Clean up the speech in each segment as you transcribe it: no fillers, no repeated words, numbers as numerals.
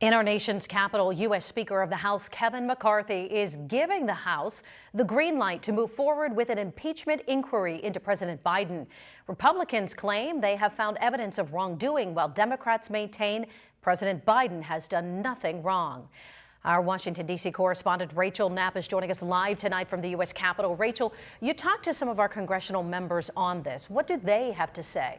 In our nation's capital, U.S. Speaker of the House Kevin McCarthy is giving the House the green light to move forward with an impeachment inquiry into President Biden. Republicans claim they have found evidence of wrongdoing, while Democrats maintain President Biden has done nothing wrong. Our Washington, D.C. correspondent Rachel Knapp is joining us live tonight from the U.S. Capitol. Rachel, you talked to some of our congressional members on this. What do they have to say?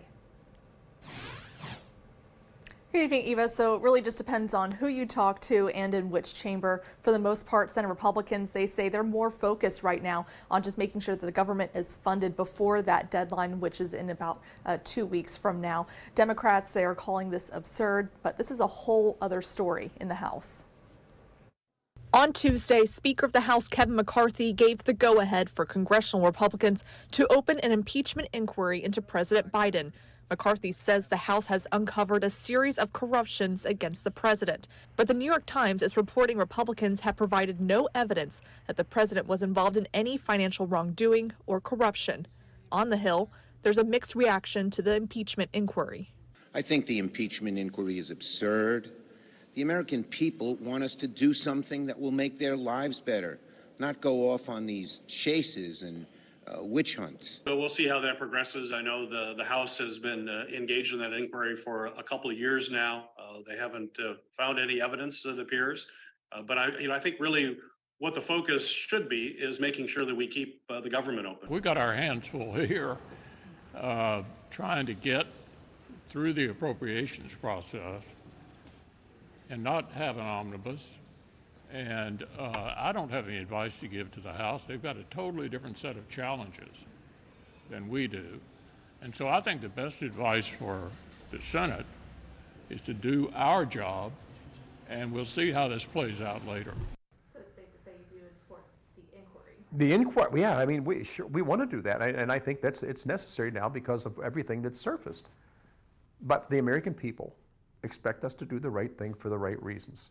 Good evening, Eva. So it really just depends on who you talk to and in which chamber. For the most part, Senate Republicans, they say they're more focused right now on just making sure that the government is funded before that deadline, which is in about 2 weeks from now. Democrats, they are calling this absurd, but this is a whole other story in the House. On Tuesday, Speaker of the House Kevin McCarthy gave the go-ahead for congressional Republicans to open an impeachment inquiry into President Biden. McCarthy says the House has uncovered a series of corruptions against the president. But the New York Times is reporting Republicans have provided no evidence that the president was involved in any financial wrongdoing or corruption. On the Hill, there's a mixed reaction to the impeachment inquiry. I think the impeachment inquiry is absurd. The American people want us to do something that will make their lives better, not go off on these chases and witch hunts. So we'll see how that progresses. I know the House has been engaged in that inquiry for a couple of years now. They haven't found any evidence, it appears. But I think really what the focus should be is making sure that we keep the government open. We've got our hands full here trying to get through the appropriations process and not have an omnibus. And I don't have any advice to give to the House. They've got a totally different set of challenges than we do. And so I think the best advice for the Senate is to do our job, and we'll see how this plays out later. So it's safe to say you do support the inquiry? The inquiry, yeah, I mean, we want to do that, and I think it's necessary now because of everything that's surfaced. But the American people expect us to do the right thing for the right reasons.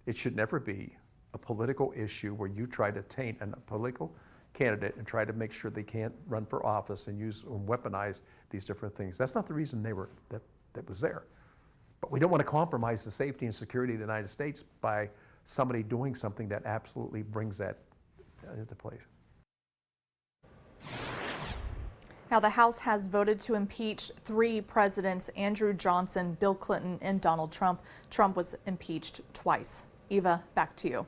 It should never be a political issue where you try to taint a political candidate and try to make sure they can't run for office and use and weaponize these different things. That's not the reason that was there. But we don't want to compromise the safety and security of the United States by somebody doing something that absolutely brings that into place. Now, the House has voted to impeach 3 presidents: Andrew Johnson, Bill Clinton, and Donald Trump. Trump was impeached twice. Eva, back to you.